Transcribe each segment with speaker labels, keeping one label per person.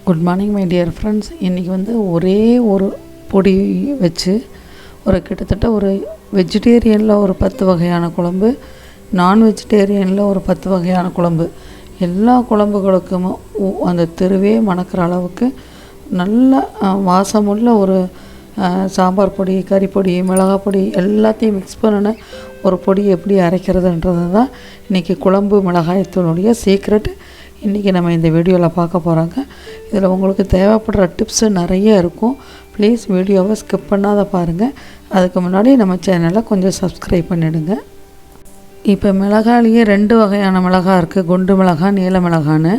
Speaker 1: Good morning my dear friends. இன்றைக்கி வந்து ஒரே ஒரு பொடி வச்சு கிட்டத்தட்ட ஒரு வெஜிடேரியனில் ஒரு 10 வகையான குழம்பு, நான் வெஜிடேரியனில் ஒரு 10 வகையான குழம்பு, எல்லா குழம்புகளுக்கும் அந்த தெருவே மணக்கிற அளவுக்கு நல்ல வாசமுள்ள ஒரு சாம்பார் பொடி, கறிப்பொடி, மிளகாய் பொடி எல்லாத்தையும் மிக்ஸ் பண்ணின ஒரு பொடி எப்படி அரைக்கிறதுன்றது தான் இன்றைக்கி குழம்பு மிளகாய் தூளுடைய சீக்ரெட். இன்றைக்கி நம்ம இந்த வீடியோவில் பார்க்க போகிறாங்க. இதில் உங்களுக்கு தேவைப்படுற டிப்ஸு நிறைய இருக்கும். ப்ளீஸ் வீடியோவை ஸ்கிப் பண்ணாத பாருங்கள். அதுக்கு முன்னாடி நம்ம சேனலை கொஞ்சம் சப்ஸ்கிரைப் பண்ணிவிடுங்க. இப்போ மிளகாயிலேயே 2 வகையான மிளகாய் இருக்குது, குண்டு மிளகாய், நீல மிளகான்னு.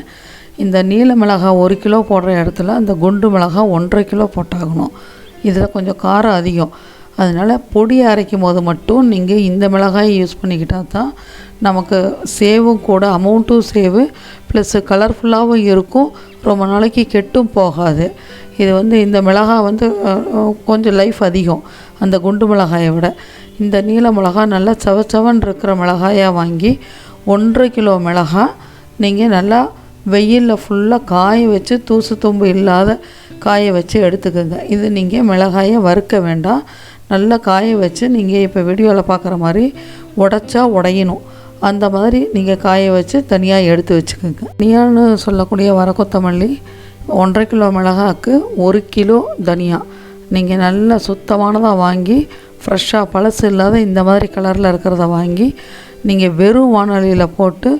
Speaker 1: இந்த நீல மிளகாய் 1 கிலோ போடுற இடத்துல அந்த குண்டு மிளகாய் 1.5 கிலோ போட்டாகணும். இதில் கொஞ்சம் காரம் அதிகம். அதனால் பொடி அரைக்கும் போது மட்டும் நீங்கள் இந்த மிளகாயை யூஸ் பண்ணிக்கிட்டால் தான் நமக்கு சேவும் கூட, அமௌண்ட்டும் சேவு ப்ளஸ் கலர்ஃபுல்லாகவும் இருக்கும், ரொம்ப நாளைக்கு கெட்டும் போகாது. இது வந்து இந்த மிளகாய் வந்து கொஞ்சம் லைஃப் அதிகம் அந்த குண்டு மிளகாயை விட. இந்த நீல மிளகாய் நல்லா சவச்சவன் இருக்கிற மிளகாயாக வாங்கி 1.5 கிலோ மிளகாய் நீங்கள் நல்லா வெயிலில் ஃபுல்லாக காய வச்சு தூசு தும்பு இல்லாத காய வச்சு எடுத்துக்கோங்க. இது நீங்கள் மிளகாயை வறுக்க வேண்டாம், நல்லா காய வச்சு நீங்கள் இப்போ வீடியோவில் பார்க்குற மாதிரி உடைச்சா உடையணும், அந்த மாதிரி நீங்கள் காய வச்சு தனியாக எடுத்து வச்சுக்கோங்க. தனியான்னு சொல்லக்கூடிய வர கொத்தமல்லி 1.5 கிலோ மிளகாய்க்கு 1 கிலோ தனியா நீங்கள் நல்லா சுத்தமானதாக வாங்கி ஃப்ரெஷ்ஷாக பழசு இல்லாத இந்த மாதிரி கலரில் இருக்கிறத வாங்கி நீங்கள் வெறும் வானொலியில் போட்டு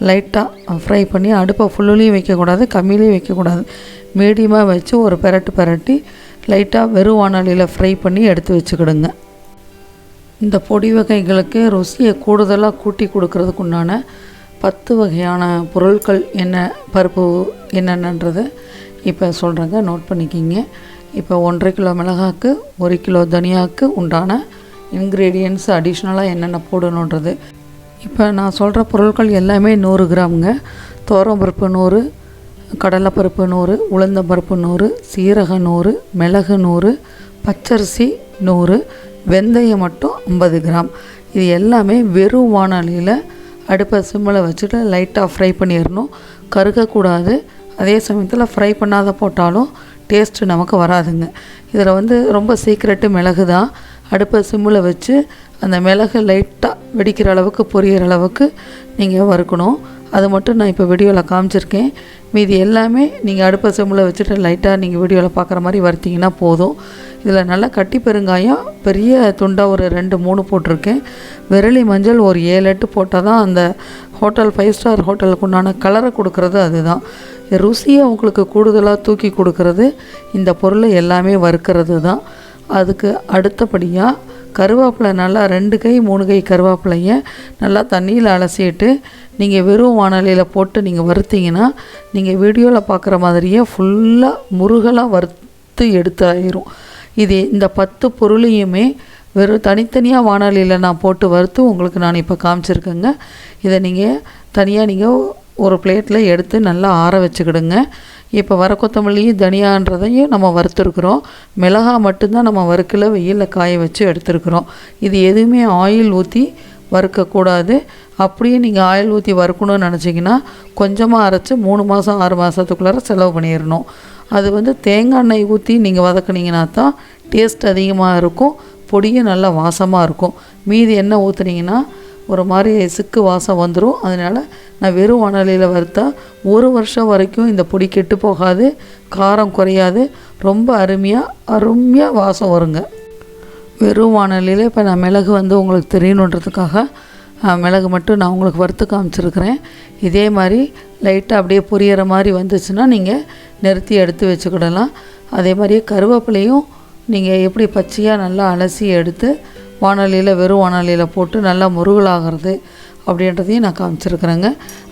Speaker 1: லைட்டாக ஃப்ரை பண்ணி, அடுப்பை ஃபுல்லுலேயும் வைக்கக்கூடாது, கம்மியிலையும் வைக்கக்கூடாது, மீடியமாக வச்சு ஒரு பெரட்டி லைட்டாக வெறும் வானொலியில் ஃப்ரை பண்ணி எடுத்து வச்சுக்கிடுங்க. இந்த பொடி வகைகளுக்கு ருசியை கூடுதலாக கூட்டி கொடுக்கறதுக்கு உண்டான 10 வகையான பொருட்கள் என்ன, பருப்பு என்னென்னன்றது இப்போ சொல்கிறேங்க, நோட் பண்ணிக்கிங்க. இப்போ 1.5 கிலோ மிளகாய்க்கு 1 கிலோ தனியாவுக்கு உண்டான இன்க்ரீடியன்ட்ஸ் அடிஷ்னலாக என்னென்ன போடணுன்றது. இப்போ நான் சொல்கிற பொருட்கள் எல்லாமே 100 கிராமுங்க. துவரம்பருப்பு 100, கடலைப்பருப்பு 100, உளுந்தம்பருப்பு 100, சீரகம் 100, மிளகு 100, பச்சரிசி 100, வெந்தயம் மட்டும் 50 கிராம். இது எல்லாமே வெறும் வானொலியில் அடுப்பை சிம்மில் வச்சுட்டு லைட்டாக ஃப்ரை பண்ணிடணும், கருகக்கூடாது. அதே சமயத்தில் ஃப்ரை பண்ணாத போட்டாலும் டேஸ்ட்டு நமக்கு வராதுங்க. இதில் வந்து ரொம்ப சீக்ரெட்டு மிளகு தான். அடுப்பை சிம்மில் வச்சு அந்த மிளகு லைட்டாக வெடிக்கிற அளவுக்கு, பொரியிற அளவுக்கு நீங்கள் வறுக்கணும். அது மட்டும் நான் இப்போ வீடியோவில் காமிச்சிருக்கேன். மீதி எல்லாமே நீங்கள் அடுப்பை சிம்மில் வச்சுட்டு லைட்டாக நீங்கள் வீடியோவில் பார்க்குற மாதிரி வறுத்திங்கன்னா போதும். இதில் நல்லா கட்டி பெருங்காயம் பெரிய துண்டாக ஒரு 2-3 போட்டிருக்கேன். விரலி மஞ்சள் ஒரு 7-8 போட்டால் தான் அந்த ஹோட்டல் 5 ஸ்டார் ஹோட்டலுக்கு உண்டான கலரை கொடுக்குறது. அதுதான் ருசியை உங்களுக்கு கூடுதலாக தூக்கி கொடுக்கறது. இந்த பொருளை எல்லாமே வறுக்கிறது தான். அதுக்கு அடுத்தபடியாக கருவேப்பிலை நல்லா 2 கை 3 கை கருவேப்பிலையை நல்லா தண்ணியில் அலசிட்டு நீங்கள் வெறும் வானொலியில் போட்டு நீங்கள் வறுத்திங்கன்னா நீங்கள் வீடியோவில் பார்க்குற மாதிரியே ஃபுல்லாக முருகலாக வறுத்து எடுத்தாயிரும். இது இந்த 10 பொருளையுமே வெறும் தனித்தனியாக வானொலியில் நான் போட்டு வறுத்து உங்களுக்கு நான் இப்போ காமிச்சிருக்கேங்க. இதை நீங்கள் தனியாக நீங்கள் ஒரு பிளேட்டில் எடுத்து நல்லா ஆற வச்சுக்கிடுங்க. இப்போ வர கொத்தமல்லியும் தனியான்றதையும் நம்ம வறுத்துருக்குறோம். மிளகாய் மட்டும்தான் நம்ம வறுக்கல, வெயிலில் காய வச்சு எடுத்துருக்குறோம். இது எதுவுமே ஆயில் ஊற்றி வறுக்கக்கூடாது. அப்படியே நீங்கள் ஆயில் ஊற்றி வறுக்கணும்னு நினச்சிங்கன்னா கொஞ்சமாக அரைச்சி 3 மாதம் 6 மாதத்துக்குள்ளார செலவு பண்ணிடணும். அது வந்து தேங்காய் எண்ணெய் ஊற்றி நீங்கள் வதக்குனீங்கன்னா தான் டேஸ்ட் அதிகமாக இருக்கும், பொடியும் நல்லா வாசமாக இருக்கும். மீதி எண்ணெய் ஊற்றுனீங்கன்னா ஒரு மாதிரி சிக்கு வாசம் வந்துடும். அதனால் நான் வெறும் வானொலியில் வறுத்தா 1 வருஷம் வரைக்கும் இந்த பொடி கெட்டு போகாது, காரம் குறையாது, ரொம்ப அருமையாக வாசம் வருங்க. வெறும் வானொலியில் இப்போ நான் மிளகு வந்து உங்களுக்கு தெரியணுன்றதுக்காக மிளகு மட்டும் நான் உங்களுக்கு வறுத்து காமிச்சிருக்கிறேன். இதே மாதிரி லைட்டாக அப்படியே பொரியிற மாதிரி வந்துச்சுன்னா நீங்கள் நிறுத்தி எடுத்து வச்சுக்கிடலாம். அதே மாதிரியே கருவேப்பிலையும் நீங்கள் எப்படி பச்சையாக நல்லா அலசி எடுத்து வானொலியில் வெறும் வானொலியில் போட்டு நல்லா முருகலாகிறது அப்படின்றதையும் நான் காமிச்சிருக்கிறேங்க.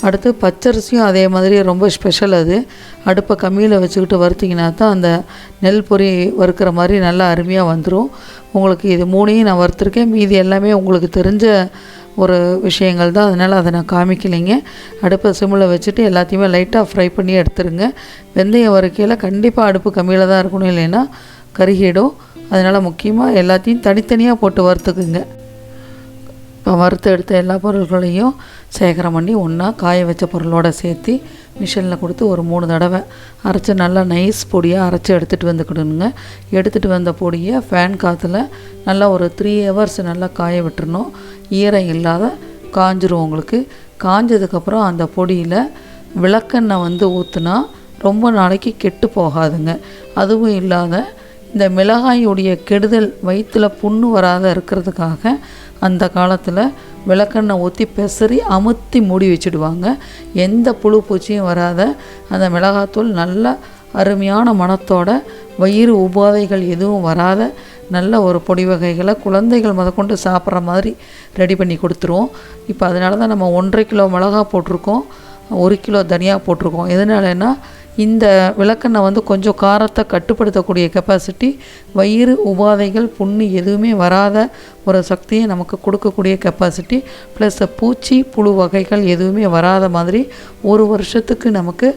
Speaker 1: அடுத்து பச்சரிசியும் அதே மாதிரி ரொம்ப ஸ்பெஷல். அது அடுப்பை கம்மியில் வச்சுக்கிட்டு வறுத்திங்கன்னா தான் அந்த நெல் பொரி வறுக்கிற மாதிரி நல்லா அருமையாக வந்துடும். உங்களுக்கு இது 3ஐயும் நான் வறுத்துருக்கேன். மீதி எல்லாமே உங்களுக்கு தெரிஞ்ச ஒரு விஷயங்கள் தான், அதனால் அதை நான் காமிக்கலைங்க. அடுப்பை சிம்மில் வச்சுட்டு எல்லாத்தையுமே லைட்டாக ஃப்ரை பண்ணி எடுத்துருங்க. வெந்தயம் வறுக்கையில் கண்டிப்பாக அடுப்பு கம்மியில் தான் இருக்கணும், இல்லைன்னா கருகிடும். அதனால் முக்கியமாக எல்லாத்தையும் தனித்தனியாக போட்டு வறுத்துக்குங்க. இப்போ வறுத்து எடுத்த எல்லா பொருட்களையும் சேகரம் பண்ணி ஒன்றா காய வச்ச பொருளோடு சேர்த்து மிஷினில் கொடுத்து ஒரு 3 தடவை அரைச்சி நல்லா நைஸ் பொடியாக அரைச்சி எடுத்துகிட்டு வந்துக்கிடணுங்க. எடுத்துகிட்டு வந்த பொடியை ஃபேன் காற்றுல நல்லா ஒரு 3 ஹவர்ஸ் நல்லா காய விட்டுறணும். ஈரம் இல்லாத காஞ்சிரும். உங்களுக்கு காஞ்சதுக்கப்புறம் அந்த பொடியில் விளக்கெண்ணெய் ஊற்றுனா ரொம்ப நாளைக்கு கெட்டு போகாதுங்க. அதுவும் இல்லாத இந்த மிளகாயுடைய கெடுதல் வயிற்றில் புண்ணு வராத இருக்கிறதுக்காக அந்த காலத்தில் விளக்கெண்ணெய் ஊற்றி பெசரி அமுத்தி மூடி வச்சுடுவாங்க. எந்த புழு பூச்சியும் வராத அந்த மிளகாத்தூள் நல்ல அருமையான மணத்தோட வயிறு உபாதைகள் எதுவும் வராத நல்ல ஒரு பொடி வகைகளை குழந்தைகள் முதற்கொண்டு சாப்பிட்ற மாதிரி ரெடி பண்ணி கொடுத்துருவோம். இப்போ அதனால தான் நம்ம 1.5 கிலோ மிளகா போட்டிருக்கோம், 1 கிலோ தனியாக போட்டிருக்கோம். எதனாலன்னா இந்த விளக்கெண்ணெய் கொஞ்சம் காரத்தை கட்டுப்படுத்தக்கூடிய கெப்பாசிட்டி, வயிறு உபாதைகள் புண்ணு எதுவுமே வராத ஒரு சக்தியை நமக்கு கொடுக்கக்கூடிய கெப்பாசிட்டி, ப்ளஸ் பூச்சி புழு வகைகள் எதுவுமே வராத மாதிரி 1 வருஷத்துக்கு நமக்கு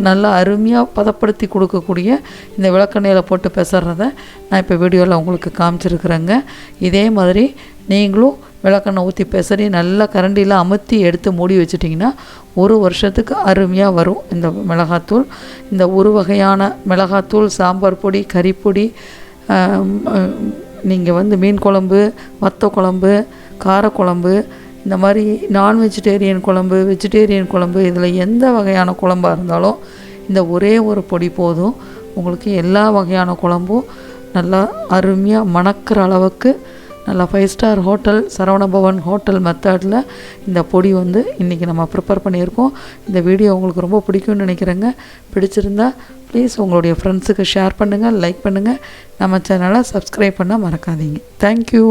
Speaker 1: நல்லா அருமையாக பதப்படுத்தி கொடுக்கக்கூடிய இந்த விளக்கெண்ணெயில் போட்டு பெசறதை நான் இப்போ வீடியோவில் உங்களுக்கு காமிச்சிருக்கிறேங்க. இதே மாதிரி நீங்களும் விளக்கெண்ணெய் ஊற்றி பெசரி நல்லா கரண்டியில் அமுத்தி எடுத்து மூடி வச்சிட்டிங்கன்னா 1 வருஷத்துக்கு அருமையாக வரும் இந்த மிளகாத்தூள். இந்த ஒரு வகையான மிளகாத்தூள் சாம்பார் பொடி, கறிப்பொடி, நீங்கள் மீன் குழம்பு, வத்த குழம்பு, காரக்குழம்பு, இந்த மாதிரி நான் வெஜிடேரியன் குழம்பு, வெஜிடேரியன் குழம்பு, இதில் எந்த வகையான குழம்பாக இருந்தாலும் இந்த ஒரே ஒரு பொடி போதும். உங்களுக்கு எல்லா வகையான குழம்பும் நல்லா அருமையாக மணக்கிற அளவுக்கு நல்லா 5 ஸ்டார் ஹோட்டல், சரவணபவன் ஹோட்டல் மெத்தடில் இந்த பொடி இன்றைக்கி நம்ம ப்ரிப்பேர் பண்ணியிருக்கோம். இந்த வீடியோ உங்களுக்கு ரொம்ப பிடிக்கும்னு நினைக்கிறேங்க. பிடிச்சிருந்தா ப்ளீஸ் உங்களுடைய ஃப்ரெண்ட்ஸுக்கு ஷேர் பண்ணுங்கள், லைக் பண்ணுங்கள், நம்ம சேனலை சப்ஸ்கிரைப் பண்ண மறக்காதீங்க. தேங்க்யூ.